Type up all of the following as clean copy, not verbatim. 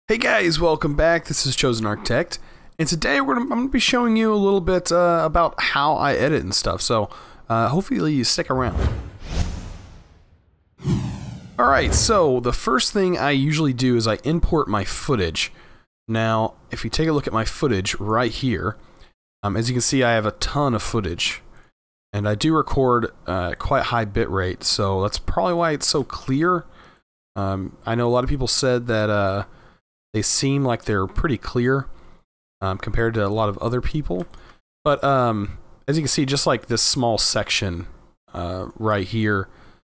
Hey guys, welcome back. This is ChosenArchitect, and today I'm going to be showing you a little bit about how I edit and stuff. So hopefully you stick around. Alright, so the first thing I usually do is I import my footage. Now, if you take a look at my footage right here, as you can see I have a ton of footage. And I do record quite high bit rate, so that's probably why it's so clear. I know a lot of people said that they seem like they're pretty clear compared to a lot of other people. But as you can see, just like this small section right here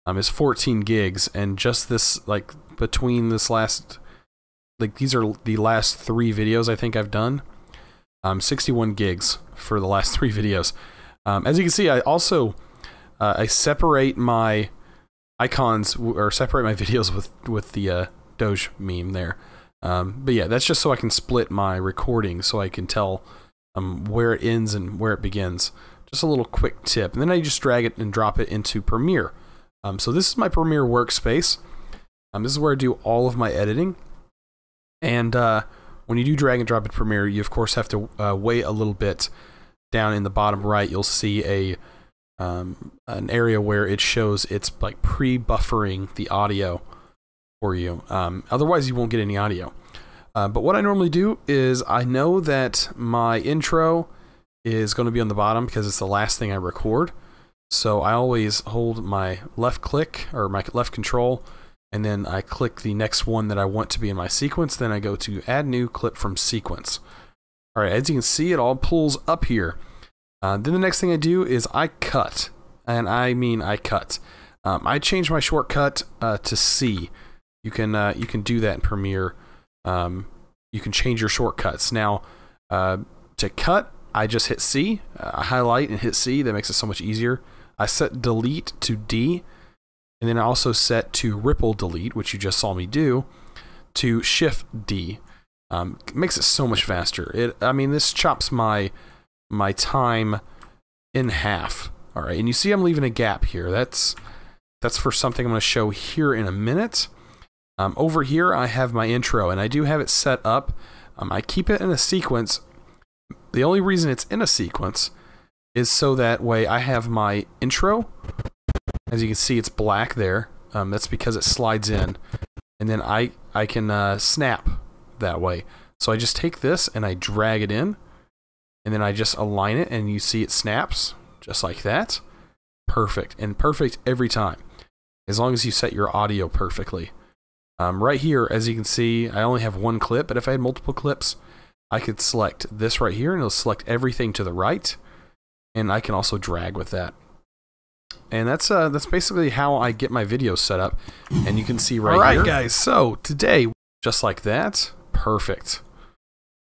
is 14 gigs, and just this, like, between this last, like, these are the last 3 videos I think I've done. 61 gigs for the last 3 videos. As you can see, I also I separate my icons, or separate my videos with the Doge meme there. But yeah, that's just so I can split my recording, so I can tell where it ends and where it begins. Just a little quick tip, and then I just drag it and drop it into Premiere. So this is my Premiere workspace. This is where I do all of my editing. And when you do drag and drop in Premiere, you of course have to wait a little bit. Down in the bottom right, you'll see an area where it shows it's like pre-buffering the audio for you. Otherwise, you won't get any audio. But what I normally do is I know that my intro is going to be on the bottom because it's the last thing I record. So I always hold my left click, or my left control, and then I click the next one that I want to be in my sequence. Then I go to add new clip from sequence. Alright, as you can see, it all pulls up here. Then the next thing I do is I cut. And I mean I cut. I change my shortcut to C. You can do that in Premiere. You can change your shortcuts. Now, to cut, I just hit C. I highlight and hit C. That makes it so much easier. I set delete to D. And then I also set to ripple delete, which you just saw me do, to shift D. It makes it so much faster. I mean, this chops my time in half. All right, and you see I'm leaving a gap here. That's for something I'm going to show here in a minute. Over here I have my intro, and I do have it set up. I keep it in a sequence. The only reason it's in a sequence is so that way I have my intro. As you can see, it's black there. That's because it slides in, and then I can snap that way. So I just take this and I drag it in, and then I just align it, and you see it snaps just like that. Perfect, and perfect every time, as long as you set your audio perfectly. Right here, as you can see, I only have one clip, but if I had multiple clips, I could select this right here, and it'll select everything to the right, and I can also drag with that. And that's basically how I get my videos set up, and you can see right here. Alright guys, so today, just like that, perfect.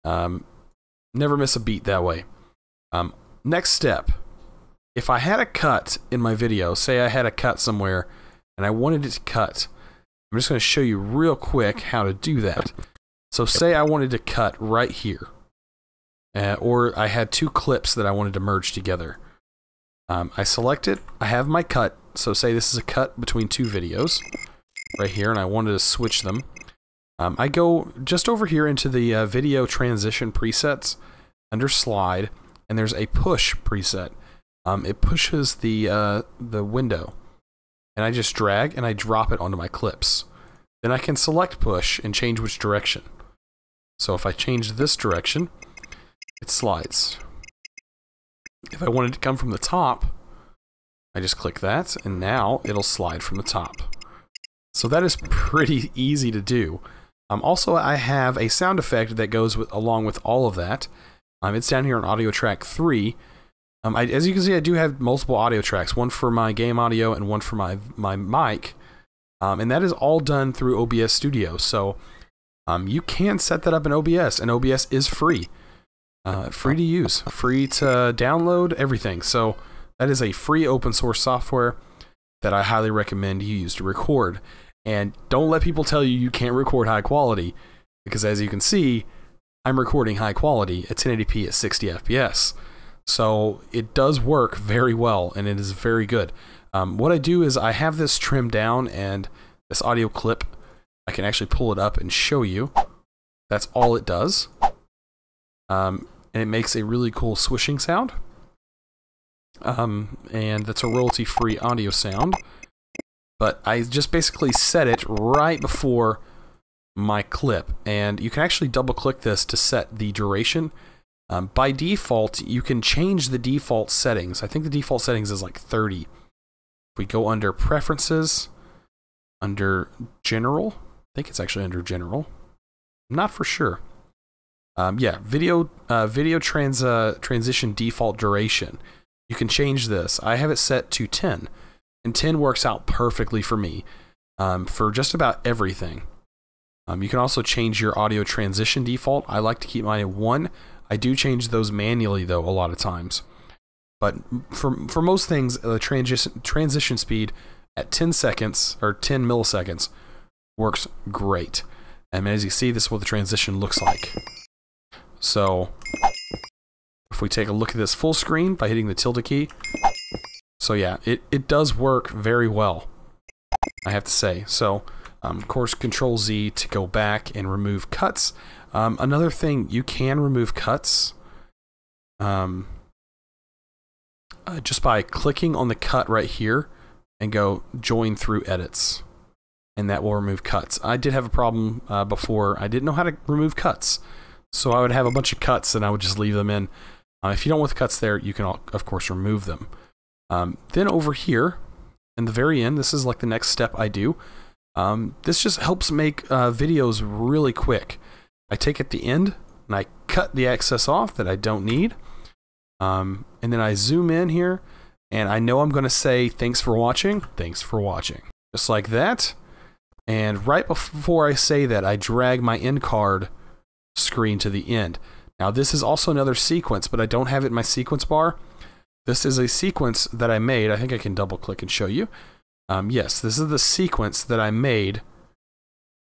Never miss a beat that way. Next step, if I had a cut in my video, say I had a cut somewhere and I wanted it to cut, I'm just going to show you real quick how to do that. So say I wanted to cut right here, or I had 2 clips that I wanted to merge together. I select it, I have my cut, so say this is a cut between 2 videos right here, and I wanted to switch them. I go just over here into the video transition presets under slide, and there's a push preset. It pushes the window, and I just drag and I drop it onto my clips. Then I can select push and change which direction. So if I change this direction, it slides. If I wanted to come from the top, I just click that, and now it'll slide from the top. So that is pretty easy to do. Also, I have a sound effect that goes along with all of that. It's down here on audio track 3. As you can see, I do have multiple audio tracks, one for my game audio and one for my mic. And that is all done through OBS Studio. So you can set that up in OBS, and OBS is free. Free to use, free to download, everything. So that is a free open source software that I highly recommend you use to record. And don't let people tell you you can't record high quality, because as you can see, I'm recording high quality at 1080p at 60 FPS. So it does work very well, and it is very good. What I do is I have this trimmed down, and this audio clip, I can actually pull it up and show you. That's all it does. And it makes a really cool swishing sound. And that's a royalty-free audio sound. But I just basically set it right before my clip. And you can actually double-click this to set the duration. By default, you can change the default settings. I think the default settings is like 30. If we go under Preferences, under General, I think it's actually under General. I'm not for sure. Yeah, video transition default duration. You can change this. I have it set to 10, and 10 works out perfectly for me for just about everything. You can also change your audio transition default. I like to keep mine at 1. I do change those manually though a lot of times. But for most things, the transition speed at 10 seconds or 10 milliseconds works great. And as you see, this is what the transition looks like. So if we take a look at this full screen by hitting the tilde key, so yeah, it does work very well, I have to say. So of course, Control Z to go back and remove cuts. Another thing, you can remove cuts just by clicking on the cut right here and go join through edits, and that will remove cuts. I did have a problem before. I didn't know how to remove cuts, so I would have a bunch of cuts and I would just leave them in. If you don't want the cuts there, you can of course remove them. Then over here in the very end, this is like the next step I do. This just helps make videos really quick. I take at the end and I cut the excess off that I don't need. And then I zoom in here and I know I'm going to say thanks for watching. Thanks for watching. Just like that. And right before I say that, I drag my end card screen to the end. Now this is also another sequence, but I don't have it in my sequence bar. This is a sequence that I made. I think I can double click and show you. Yes, this is the sequence that I made.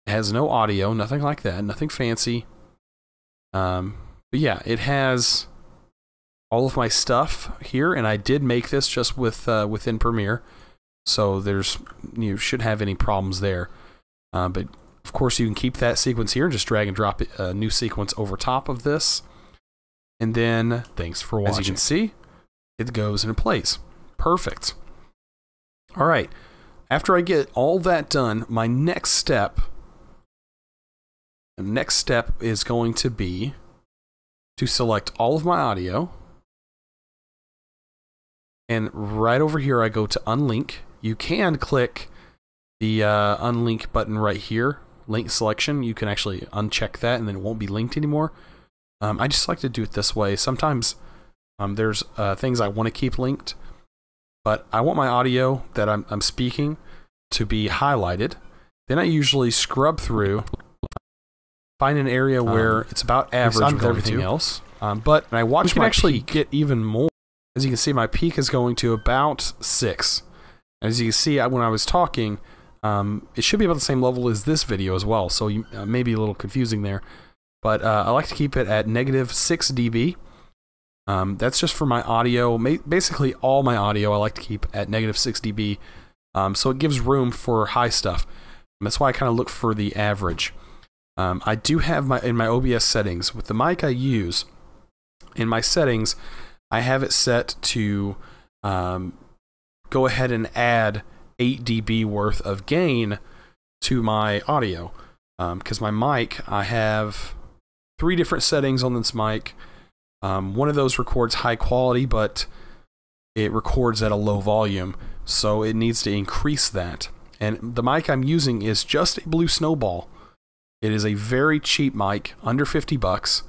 It has no audio, nothing like that, nothing fancy. But yeah, it has all of my stuff here, and I did make this just with within Premiere, so you shouldn't have any problems there. But of course, you can keep that sequence here, just drag and drop a new sequence over top of this, and then thanks for watching. As you can see, it goes and it plays. Perfect. All right. After I get all that done, my next step is going to be to select all of my audio. And right over here, I go to unlink. You can click the unlink button right here, link selection. You can actually uncheck that and then it won't be linked anymore. I just like to do it this way. Sometimes there's things I want to keep linked, but I want my audio that I'm speaking to be highlighted. Then I usually scrub through, find an area where it's about average with everything else. But I watch my actually get even more. As you can see, my peak is going to about 6. As you can see, when I was talking, it should be about the same level as this video as well, so you may be a little confusing there. But I like to keep it at -6 dB. That's just for my audio. Basically, all my audio I like to keep at -6 dB, so it gives room for high stuff. And that's why I kind of look for the average. I do have in my OBS settings, with the mic I use, in my settings, I have it set to go ahead and add 8 dB worth of gain to my audio. Because my mic, I have 3 different settings on this mic. One of those records high quality, but it records at a low volume, so it needs to increase that. And the mic I'm using is just a Blue Snowball. It is a very cheap mic, under 50 bucks,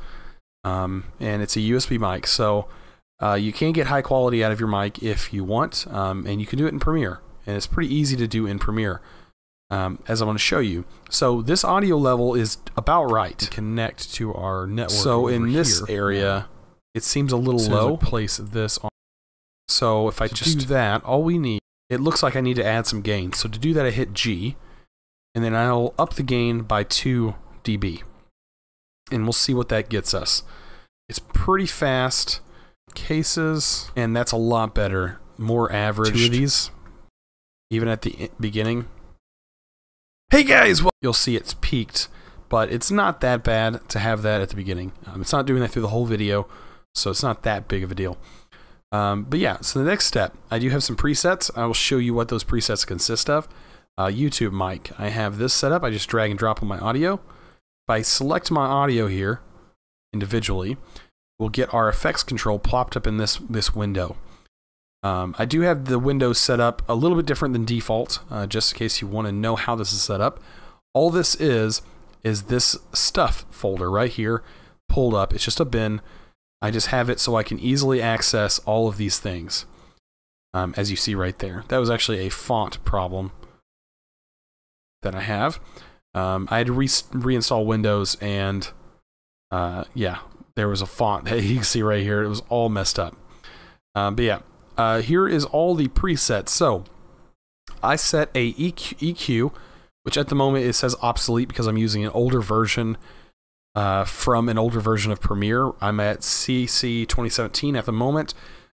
and it's a USB mic, so you can get high quality out of your mic if you want, and you can do it in Premiere, and it's pretty easy to do in Premiere, as I'm going to show you. So this audio level is about right. Connect to our network. So in this area, it seems a little low. Place this on. So if I just do that, all we need, it looks like I need to add some gain. So to do that, I hit G, and then I'll up the gain by 2 dB. And we'll see what that gets us. It's pretty fast. Cases, and that's a lot better. More average. 2 of these, even at the beginning. Hey guys, well, you'll see it's peaked but it's not that bad to have that at the beginning. It's not doing that through the whole video, so it's not that big of a deal. But yeah, so the next step, I do have some presets. I will show you what those presets consist of. YouTube mic, I have this set up. I just drag and drop on my audio. If I select my audio here individually, we'll get our effects control plopped up in this window. I do have the windows set up a little bit different than default, just in case you want to know how this is set up. All this is this stuff folder right here pulled up. It's just a bin. I just have it so I can easily access all of these things, as you see right there. That was actually a font problem that I have. I had to reinstall Windows, and yeah, there was a font that you can see right here. It was all messed up. But yeah. Here is all the presets. So I set a EQ, which at the moment it says obsolete because I'm using an older version from an older version of Premiere. I'm at CC 2017 at the moment,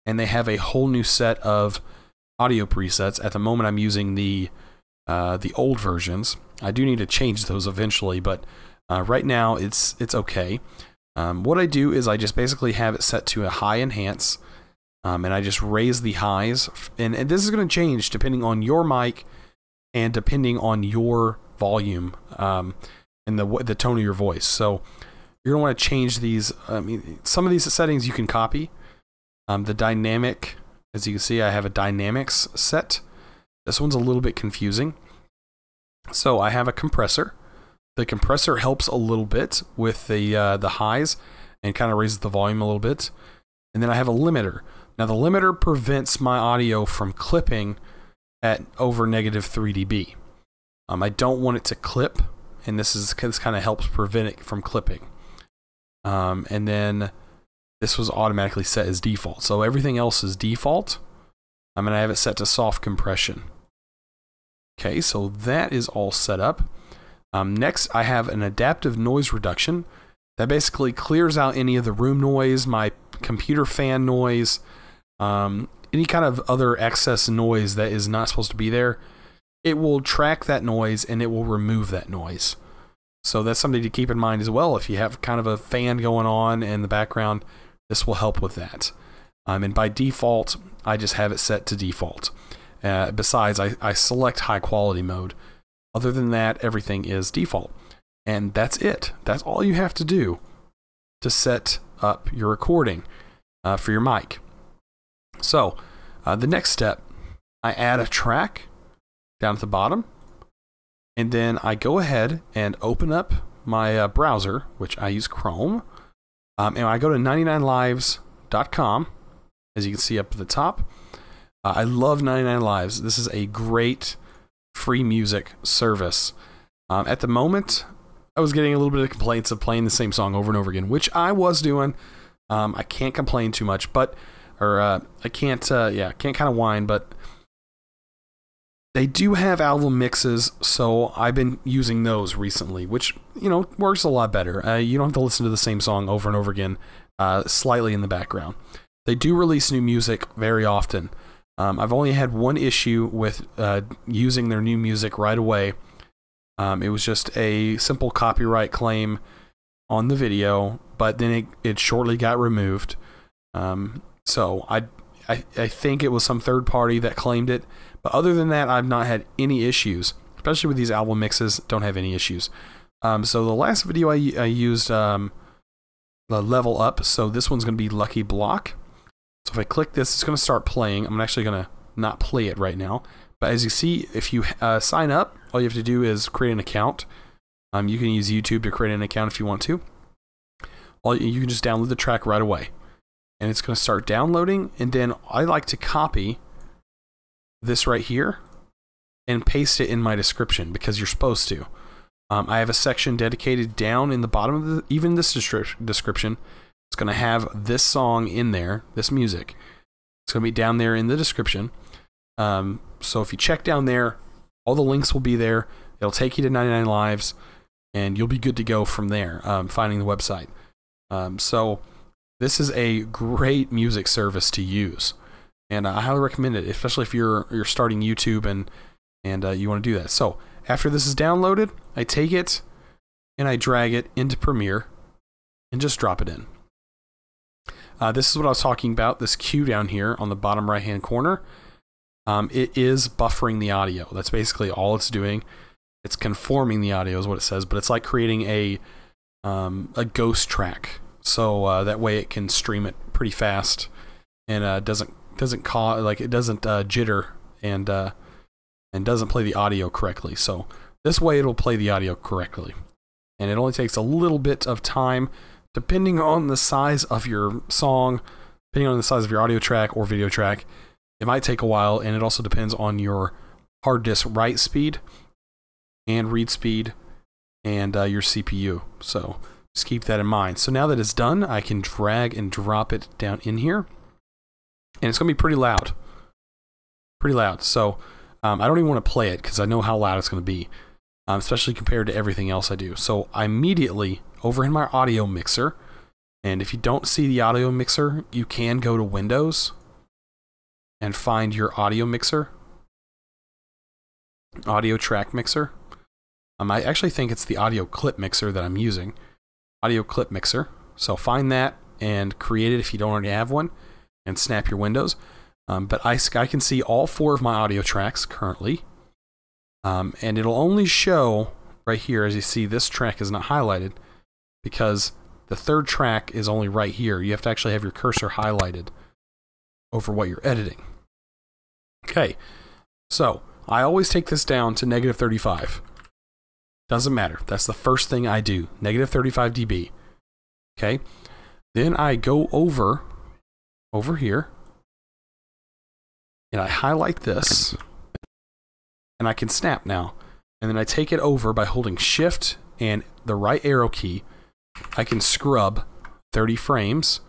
and they have a whole new set of audio presets. At the moment, I'm using the old versions. I do need to change those eventually, but right now it's okay. What I do is I just basically have it set to a high enhance. And I just raise the highs, and this is going to change depending on your mic and depending on your volume and the tone of your voice. So you're going to want to change these. I mean, some of these settings you can copy. The dynamic, as you can see, I have a dynamics set. This one's a little bit confusing. So I have a compressor. The compressor helps a little bit with the highs and kind of raises the volume a little bit. And then I have a limiter. Now the limiter prevents my audio from clipping at over -3 dB. I don't want it to clip, and this kind of helps prevent it from clipping. And then this was automatically set as default. So everything else is default. I'm going to have it set to soft compression. Okay, so that is all set up. Next, I have an adaptive noise reduction that basically clears out any of the room noise, my computer fan noise, any kind of other excess noise that is not supposed to be there. It will track that noise and it will remove that noise. So that's something to keep in mind as well. If you have kind of a fan going on in the background, this will help with that. And by default, I just have it set to default. Besides, I select high quality mode. Other than that, everything is default. And that's it. That's all you have to do to set up your recording for your mic. So the next step, I add a track down at the bottom, and then I go ahead and open up my browser, which I use Chrome, and I go to 99lives.com, as you can see up at the top. I love 99 Lives. This is a great free music service. At the moment, I was getting a little bit of complaints of playing the same song over and over again, which I was doing. I can't complain too much, but I can't kind of whine, but they do have album mixes, so I've been using those recently, which, you know, works a lot better. You don't have to listen to the same song over and over again, slightly in the background. They do release new music very often. I've only had one issue with using their new music right away. It was just a simple copyright claim on the video, but then it shortly got removed. So I think it was some third party that claimed it. But other than that, I've not had any issues, especially with these album mixes. Don't have any issues. So the last video I used the level up. So this one's going to be Lucky Block. So if I click this, it's going to start playing. I'm actually going to not play it right now. But as you see, if you sign up, all you have to do is create an account. You can use YouTube to create an account if you want to. You can just download the track right away. And it's going to start downloading. And then I like to copy this right here and paste it in my description, because you're supposed to. I have a section dedicated down in the bottom of even this description. It's going to have this song in there, this music. It's going to be down there in the description. So if you check down there, all the links will be there. It'll take you to 99 Lives, and you'll be good to go from there, finding the website. So this is a great music service to use, and I highly recommend it, especially if you're starting YouTube and you want to do that. So after this is downloaded, I take it, and I drag it into Premiere and just drop it in. This is what I was talking about, this cue down here on the bottom right hand corner. It is buffering the audio. That's basically all it's doing. It's conforming the audio is what it says, but it's like creating a ghost track. So that way it can stream it pretty fast and doesn't cause, like, it doesn't jitter and doesn't play the audio correctly. So this way it'll play the audio correctly. And it only takes a little bit of time depending on the size of your song, depending on the size of your audio track or video track. It might take a while, and it also depends on your hard disk write speed and read speed and your CPU. So just keep that in mind. So now that it's done, I can drag and drop it down in here, and it's going to be pretty loud. Pretty loud. So I don't even want to play it because I know how loud it's going to be, especially compared to everything else I do. So I immediately, over in my audio mixer, and if you don't see the audio mixer, you can go to Windows and find your audio mixer, audio track mixer. I actually think it's the audio clip mixer that I'm using, audio clip mixer. So find that and create it if you don't already have one, and snap your windows. But I can see all 4 of my audio tracks currently, and it'll only show right here. As you see, this track is not highlighted because the 3rd track is only right here. You have to actually have your cursor highlighted over what you're editing. Okay, so I always take this down to -35. Doesn't matter. That's the first thing I do. -35 dB. Okay, then I go over here and I highlight this, and I can snap now. And then I take it over by holding Shift and the right arrow key. I can scrub 30 frames,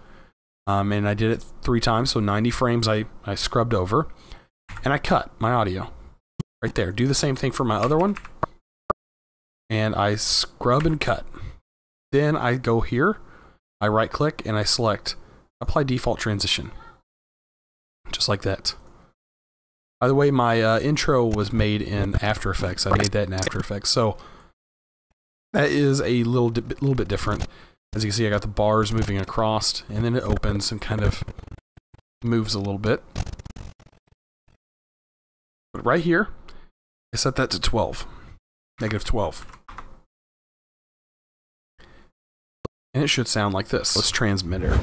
and I did it 3 times, so 90 frames I scrubbed over, and I cut my audio right there. Do the same thing for my other one, and I scrub and cut. Then I go here, I right click, and I select Apply Default Transition, just like that. By the way, my intro was made in After Effects. I made that in After Effects, so that is a little bit different. As you can see, I got the bars moving across, and then it opens and kind of moves a little bit. But right here, I set that to 12, -12. And it should sound like this. Let's transmit her.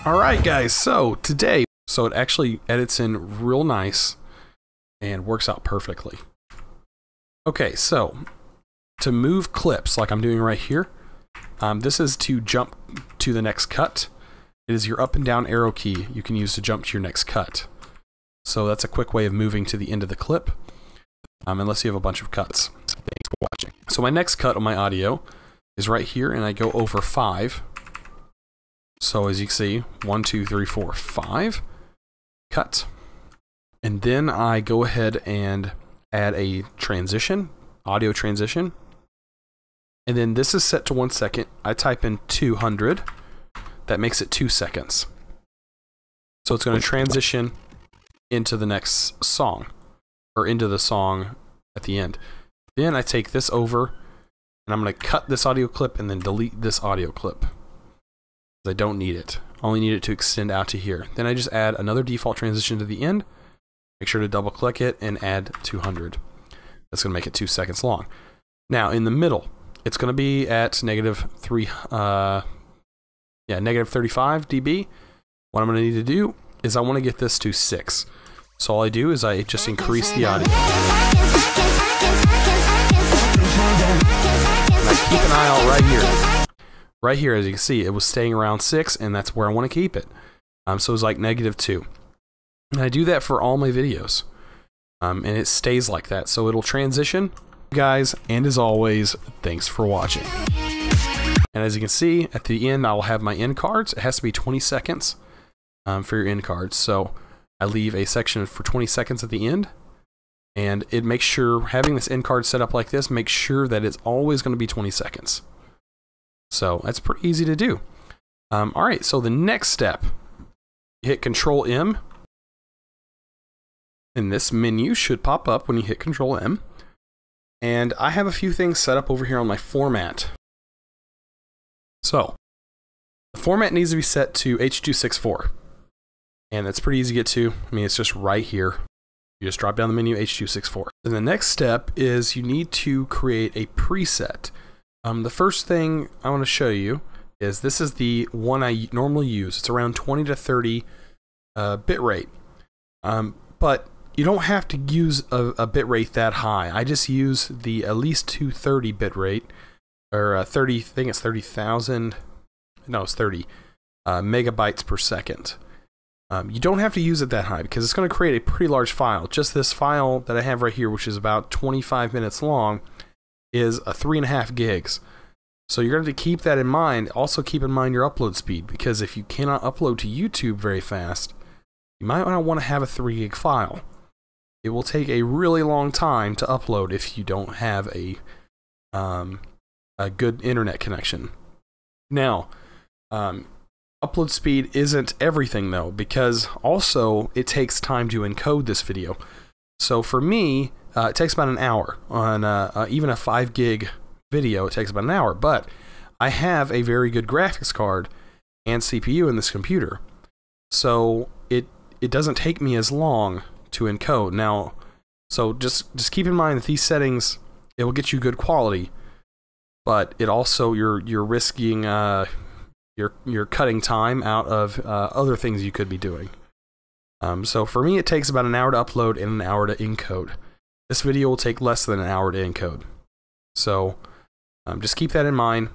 Alright guys, so today, so it actually edits in real nice and works out perfectly. Okay, so to move clips like I'm doing right here, this is to jump to the next cut. It is your up and down arrow key you can use to jump to your next cut. So that's a quick way of moving to the end of the clip, unless you have a bunch of cuts. Thanks for watching. So my next cut on my audio is right here, and I go over 5. So as you can see, 1, 2, 3, 4, 5. Cut. And then I go ahead and add a transition, audio transition. And then this is set to 1 second. I type in 200. That makes it 2 seconds. So it's going to transition into the next song, or into the song at the end. Then I take this over, and I'm going to cut this audio clip and then delete this audio clip. I don't need it. I only need it to extend out to here. Then I just add another default transition to the end. Make sure to double click it and add 200. That's going to make it 2 seconds long. Now in the middle, it's going to be at -35 dB. What I'm going to need to do is I want to get this to 6. So all I do is I just increase the audio. And I keep an eye out right here. Right here, as you can see, it was staying around 6, and that's where I want to keep it. So it's like -2. And I do that for all my videos. And it stays like that. So it'll transition, guys, and as always, thanks for watching. And as you can see, at the end, I'll have my end cards. It has to be 20 seconds for your end cards. So I leave a section for 20 seconds at the end. And it makes sure, having this end card set up like this, makes sure that it's always going to be 20 seconds. So that's pretty easy to do. Alright, so the next step, you hit Control-M. And this menu should pop up when you hit Control-M. And I have a few things set up over here on my format. So, the format needs to be set to H.264. And that's pretty easy to get to. I mean, it's just right here. You just drop down the menu, H.264. Then the next step is you need to create a preset. The first thing I want to show you is this is the one I normally use. It's around 20 to 30 bit rate. But you don't have to use a bit rate that high. I just use the at least 230 bit rate, or 30, I think it's 30,000, no, it's 30 megabytes per second. You don't have to use it that high because it's going to create a pretty large file. Just this file that I have right here, which is about 25 minutes long, is a 3.5 gigs. So you're going to have to keep that in mind. Also keep in mind your upload speed, because if you cannot upload to YouTube very fast, you might not want to have a 3 gig file. It will take a really long time to upload if you don't have a good internet connection. Now, upload speed isn't everything though, because also it takes time to encode this video. So for me, it takes about an hour. On even a 5 gig video, it takes about an hour, but I have a very good graphics card and CPU in this computer. So it doesn't take me as long to encode. Now, so just keep in mind that these settings, it will get you good quality, but it also, you're risking you're cutting time out of other things you could be doing. So for me, it takes about an hour to upload and an hour to encode. This video will take less than an hour to encode. So just keep that in mind.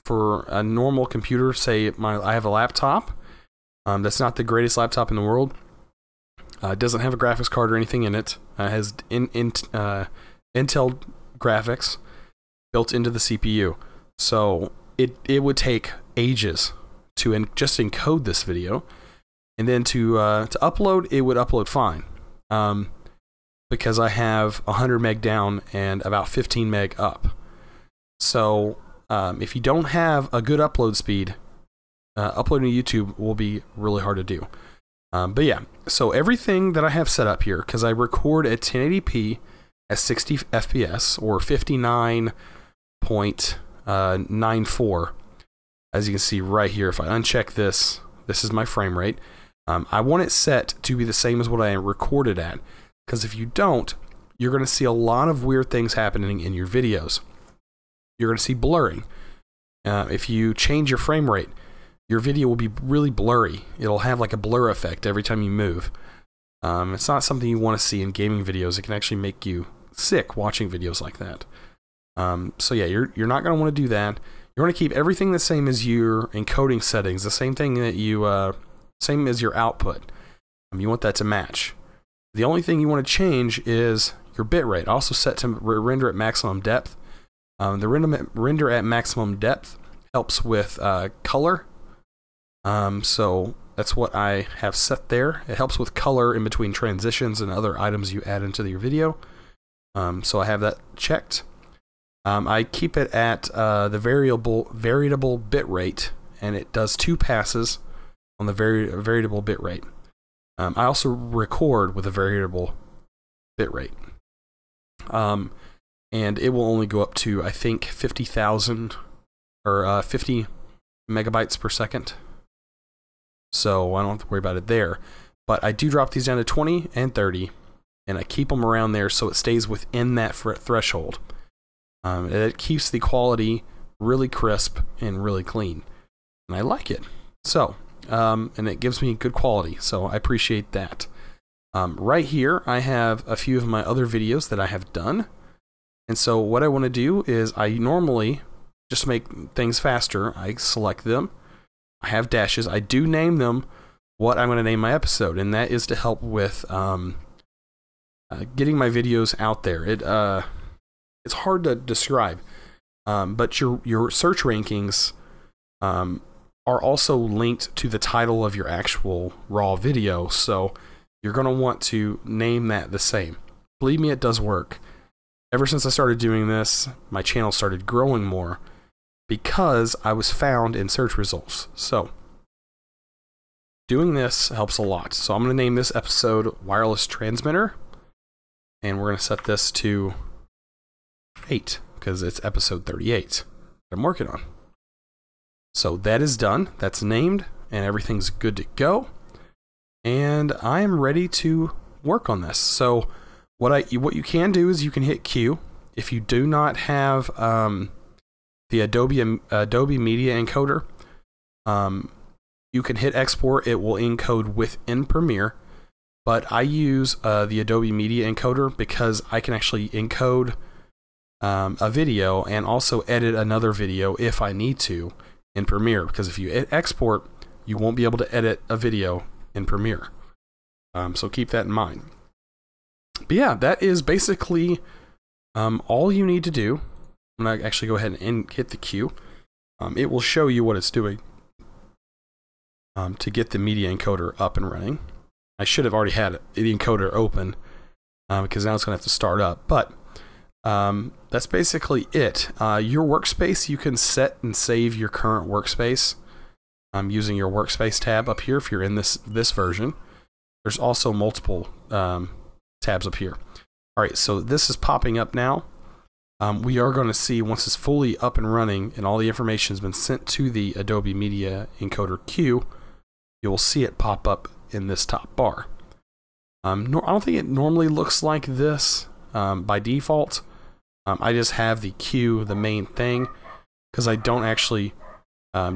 For a normal computer, say I have a laptop. That's not the greatest laptop in the world. It doesn't have a graphics card or anything in it. It has Intel graphics built into the CPU. So it would take ages to just encode this video, and then to upload, it would upload fine, because I have 100 meg down and about 15 meg up. So if you don't have a good upload speed, uploading to YouTube will be really hard to do. But yeah, so everything that I have set up here, because I record at 1080p at 60 FPS or 59.94. As you can see right here, if I uncheck this, this is my frame rate. I want it set to be the same as what I recorded at, because if you don't, you're going to see a lot of weird things happening in your videos. You're going to see blurring. If you change your frame rate, your video will be really blurry. It'll have like a blur effect every time you move. It's not something you want to see in gaming videos. It can actually make you sick watching videos like that. So yeah, you're not going to want to do that. You want to keep everything the same as your encoding settings, the same thing that you, same as your output. You want that to match. The only thing you want to change is your bitrate. Also set to render at maximum depth. The render at maximum depth helps with color. So that's what I have set there. It helps with color in between transitions and other items you add into your video. So I have that checked. I keep it at the variable bit rate, and it does 2 passes on the variable bit rate. I also record with a variable bit rate. And it will only go up to, I think, 50,000 or 50 megabytes per second. So I don't have to worry about it there. But I do drop these down to 20 and 30, and I keep them around there so it stays within that threshold. It keeps the quality really crisp and really clean, and I like it. So, and it gives me good quality, so I appreciate that. Right here, I have a few of my other videos that I have done, and so what I want to do is I normally just make things faster. I select them. I have dashes. I do name them what I'm going to name my episode, and that is to help with getting my videos out there. It's hard to describe, but your search rankings are also linked to the title of your actual raw video, so you're going to want to name that the same. Believe me, it does work. Ever since I started doing this, my channel started growing more because I was found in search results. So doing this helps a lot. So I'm going to name this episode Wireless Transmitter, and we're going to set this to because it's episode 38 that I'm working on. So that is done. That's named, and everything's good to go. And I am ready to work on this. So what you can do is you can hit Q. If you do not have the Adobe Media Encoder, you can hit export. It will encode within Premiere. But I use the Adobe Media Encoder because I can actually encode a video and also edit another video if I need to in Premiere. Because if you export, you won't be able to edit a video in Premiere. So keep that in mind. But yeah, that is basically all you need to do. I'm going to actually go ahead and hit the Q. It will show you what it's doing to get the media encoder up and running. I should have already had the encoder open because now it's going to have to start up. But that's basically it. Your workspace, you can set and save your current workspace using your workspace tab up here if you're in this version. There's also multiple tabs up here. All right, so this is popping up now. We are going to see once it's fully up and running and all the information has been sent to the Adobe Media Encoder queue, you'll see it pop up in this top bar. I don't think it normally looks like this by default. I just have the queue, the main thing, because I don't actually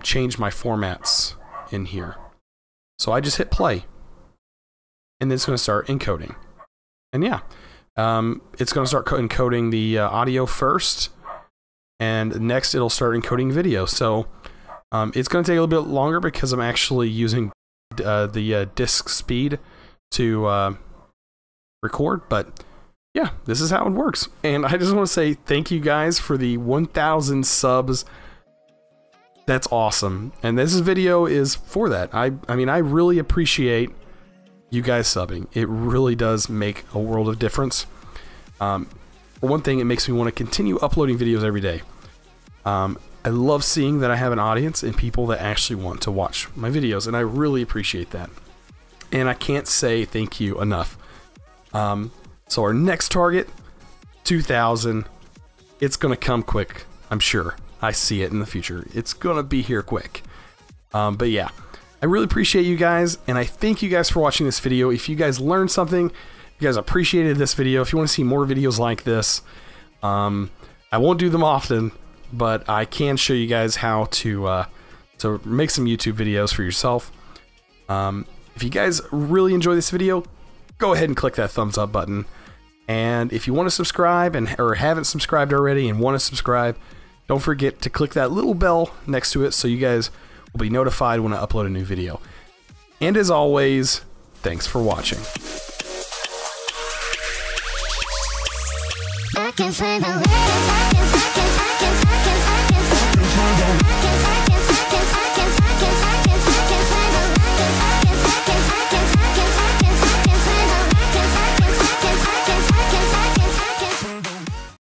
change my formats in here. So I just hit play, and then it's going to start encoding. And yeah, it's going to start encoding the audio first, and next it'll start encoding video. So it's going to take a little bit longer because I'm actually using the disk speed to record, but yeah, this is how it works. And I just want to say thank you guys for the 1,000 subs. That's awesome. And this video is for that. I mean, I really appreciate you guys subbing. It really does make a world of difference. For one thing, it makes me want to continue uploading videos every day. I love seeing that I have an audience and people that actually want to watch my videos, and I really appreciate that. And I can't say thank you enough. So our next target, 2,000. It's gonna come quick, I'm sure. I see it in the future. It's gonna be here quick. But yeah, I really appreciate you guys, and I thank you guys for watching this video. If you guys learned something, if you guys appreciated this video, if you want to see more videos like this, I won't do them often, but I can show you guys how to make some YouTube videos for yourself. If you guys really enjoy this video, go ahead and click that thumbs up button. And if you want to subscribe or haven't subscribed already and want to subscribe, don't forget to click that little bell next to it so you guys will be notified when I upload a new video. And as always, thanks for watching. I can find the